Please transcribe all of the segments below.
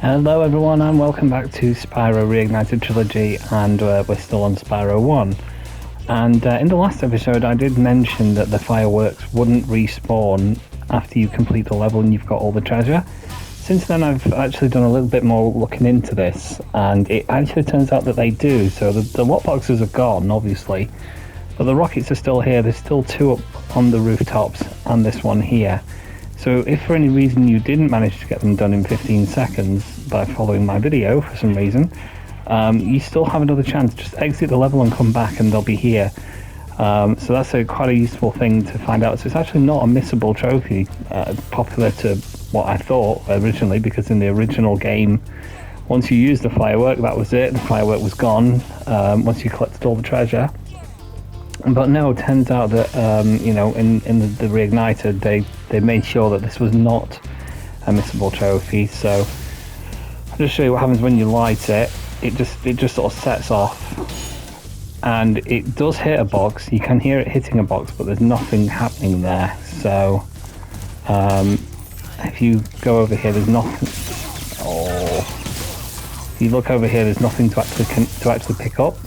Hello everyone and welcome back to Spyro Reignited Trilogy, and we're still on Spyro 1. And in the last episode I did mention that the fireworks wouldn't respawn after you complete the level and you've got all the treasure. Since then I've actually done a little bit more looking into this, and it actually turns out that they do. So the lockboxes are gone, obviously, but the rockets are still here. There's still two up on the rooftops and this one here. So if for any reason you didn't manage to get them done in 15 seconds by following my video for some reason, you still have another chance. Just exit the level and come back and they'll be here. So that's quite a useful thing to find out. So it's actually not a missable trophy, popular to what I thought originally, because in the original game, once you used the firework, that was it. The firework was gone once you collected all the treasure. But no, it turns out that, in the Reignited, they made sure that this was not a missable trophy. So I'll just show you what happens when you light it. It just sort of sets off, and it does hit a box. You can hear it hitting a box, but there's nothing happening there. So if you go over here, there's nothing. Oh, if you look over here, there's nothing to actually pick up.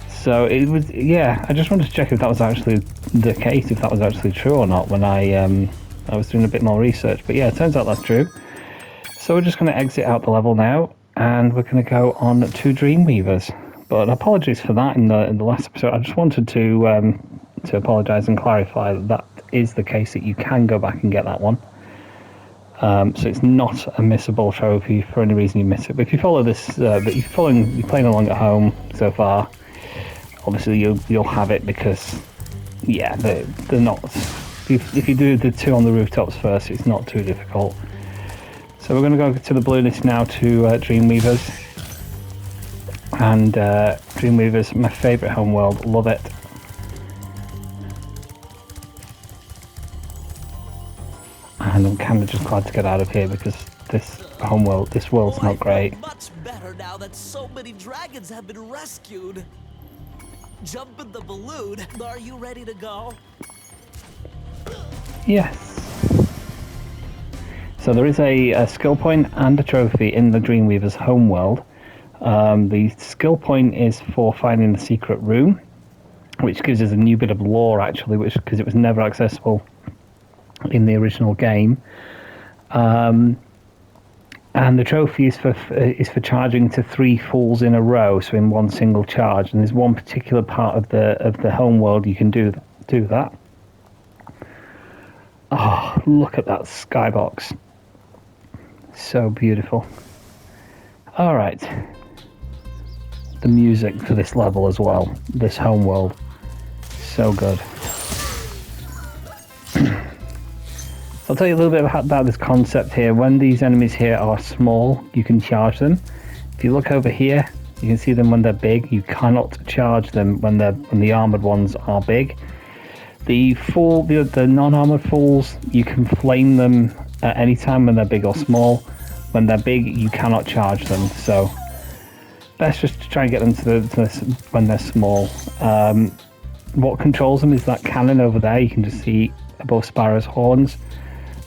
So it was, yeah, I just wanted to check if that was actually the case, if that was actually true or not when I was doing a bit more research. But yeah, it turns out that's true. So we're just going to exit out the level now, and we're going to go on to Dreamweavers. But apologies for that in the last episode. I just wanted to apologise and clarify that that is the case, that you can go back and get that one. So it's not a missable trophy for any reason you miss it. But if you follow this, but you're playing along at home so far, obviously you'll have it, because yeah, they're not. If you do the two on the rooftops first, it's not too difficult. So we're going to go to the blue list now to Dreamweavers. And Dreamweavers, my favourite homeworld, love it. And I'm kind of just glad to get out of here, because this world's not great. Much better now that so many dragons have been rescued. Jump in the balloon. Are you ready to go? Yes. So there is a skill point and a trophy in the Dreamweaver's homeworld. The skill point is for finding the secret room, which gives us a new bit of lore, actually, because it was never accessible in the original game. And the trophy is for charging to 3 falls in a row, so in one single charge. And there's one particular part of the homeworld you can do that. Oh, look at that skybox! So beautiful. All right, the music for this level as well. This homeworld, so good. I'll tell you a little bit about this concept here. When these enemies here are small, you can charge them. If you look over here, you can see them when they're big. You cannot charge them when the armored ones are big. The non-armored fools, you can flame them at any time when they're big or small. When they're big, you cannot charge them. So best just to try and get them to when they're small. What controls them is that cannon over there. You can just see above Spyro's horns.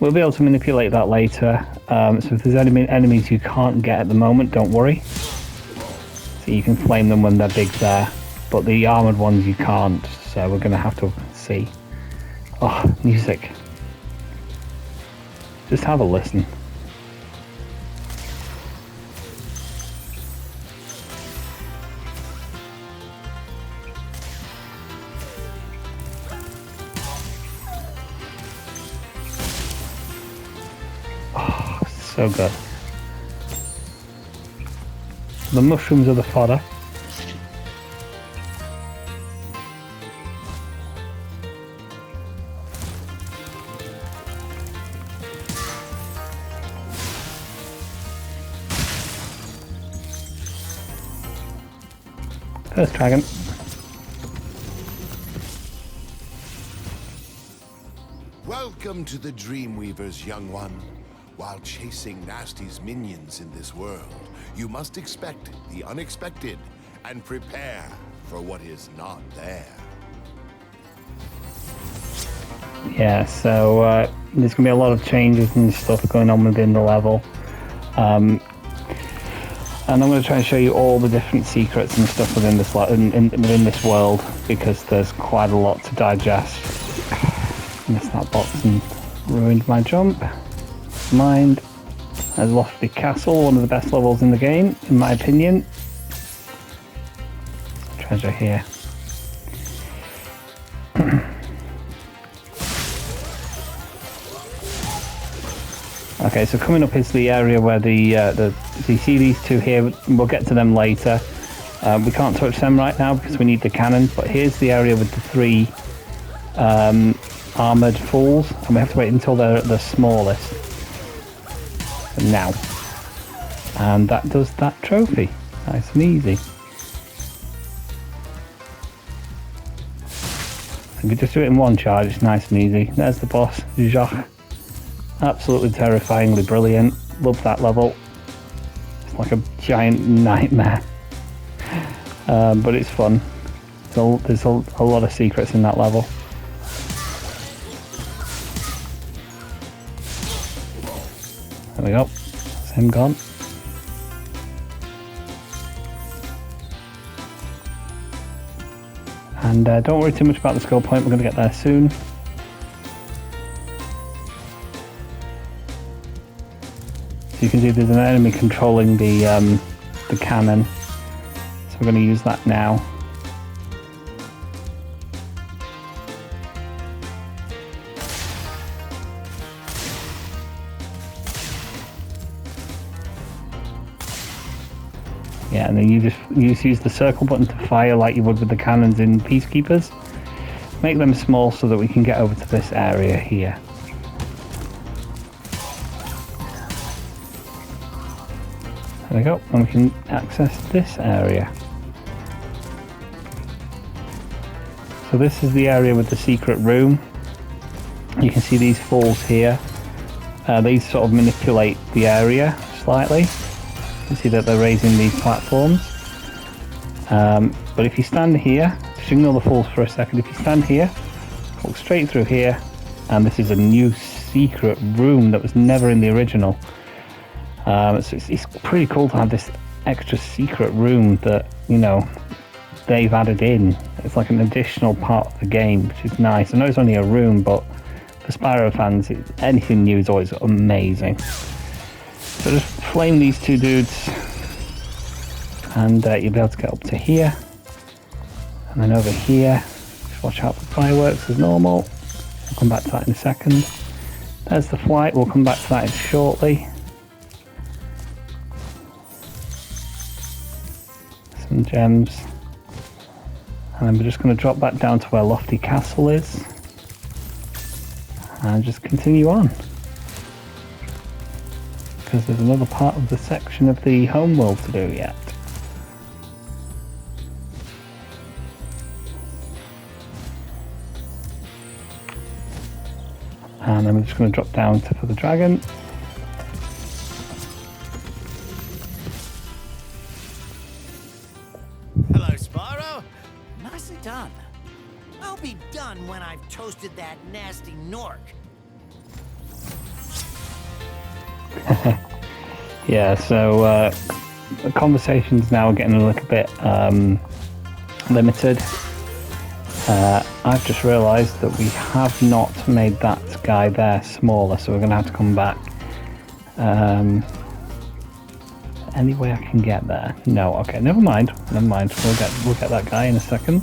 We'll be able to manipulate that later. So if there's enemies you can't get at the moment, don't worry. So you can flame them when they're big there, but the armoured ones you can't, so we're going to have to see. Oh, music. Just have a listen. So good. The mushrooms are the fodder. First dragon. Welcome to the Dreamweavers, young one. While chasing Nasty's minions in this world, you must expect the unexpected and prepare for what is not there. Yeah, so there's going to be a lot of changes and stuff going on within the level. And I'm going to try and show you all the different secrets and stuff within this within this world, because there's quite a lot to digest. Missed that box and ruined my jump. Mind. There's Lofty Castle, one of the best levels in the game, in my opinion. Treasure here. Okay, so coming up is the area where so you see these two here. We'll get to them later. We can't touch them right now because we need the cannon, but here's the area with the 3 armoured fools, and we have to wait until they're at the smallest. Now. And that does that trophy. Nice and easy. If you just do it in one charge, it's nice and easy. There's the boss, Jacques. Absolutely terrifyingly brilliant. Love that level. It's like a giant nightmare. But it's fun. There's a lot of secrets in that level. There we go. That's him gone. And don't worry too much about the skill point, we're going to get there soon. So you can see there's an enemy controlling the cannon. So we're going to use that now. Yeah, and then you just use the circle button to fire like you would with the cannons in Peacekeepers. Make them small so that we can get over to this area here. There we go, and we can access this area. So this is the area with the secret room. You can see these falls here. These sort of manipulate the area slightly. You see that they're raising these platforms. But if you stand here, just ignore the falls for a second. If you stand here, walk straight through here, and this is a new secret room that was never in the original. So it's pretty cool to have this extra secret room that, you know, they've added in. It's like an additional part of the game, which is nice. I know it's only a room, but for Spyro fans, anything new is always amazing. So just flame these two dudes, and you'll be able to get up to here. And then over here, just watch out for fireworks as normal. I'll come back to that in a second. There's the flight, we'll come back to that shortly. Some gems. And then we're just going to drop back down to where Lofty Castle is. And just continue on. Because there's another part of the section of the homeworld to do yet. And then we're just going to drop down for the dragon. Hello, Spyro. Nicely done. I'll be done when I've toasted that nasty Nork. Yeah, so the conversations now are getting a little bit limited. I've just realised that we have not made that guy there smaller, so we're going to have to come back. Any way I can get there? No. Okay, never mind. Never mind. We'll get that guy in a second.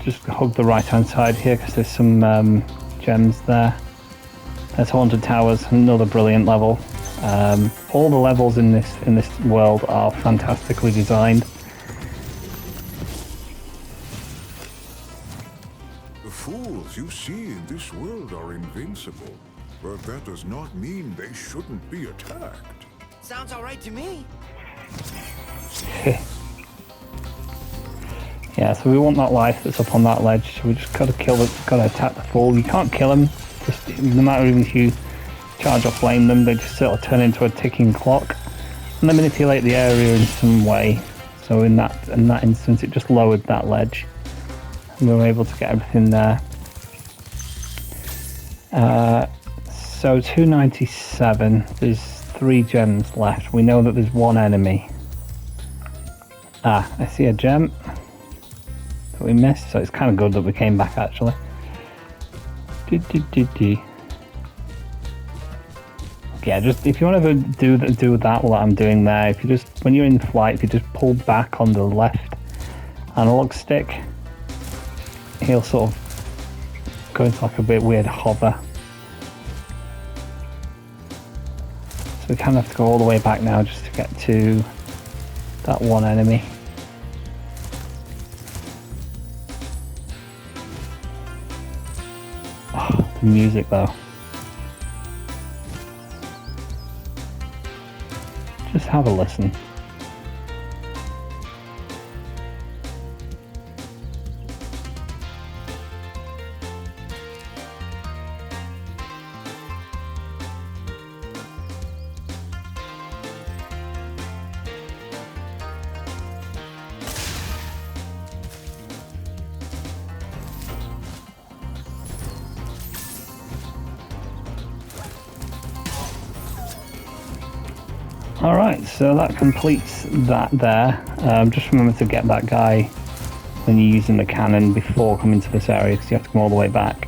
Just hug the right-hand side here because there's some gems there. There's Haunted Towers, another brilliant level. All the levels in this world are fantastically designed. The fools you see in this world are invincible, but that does not mean they shouldn't be attacked. Sounds all right to me. Yeah, so we want that life that's up on that ledge, so we just gotta attack the fool. You can't kill them, just no matter even if you charge or flame them, they just sort of turn into a ticking clock. And they manipulate the area in some way. So in that instance, it just lowered that ledge. And we were able to get everything there. so 297. There's 3 gems left. We know that there's 1 enemy. Ah, I see a gem that we missed, so it's kind of good that we came back actually. Yeah, just if you want to do that, what I'm doing there, if you just, when you're in flight, if you just pull back on the left analog stick, he'll sort of go into like a bit weird hover. So we kind of have to go all the way back now just to get to that 1 enemy. Oh, the music though. Just have a listen. Alright, so that completes that there. Just remember to get that guy when you're using the cannon before coming to this area, because you have to come all the way back.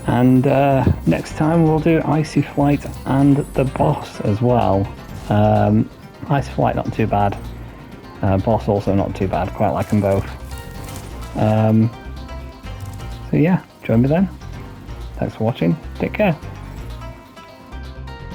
And next time we'll do Icy Flight and the boss as well. Icy Flight not too bad. Boss also not too bad, quite like them both. So yeah, join me then. Thanks for watching, take care.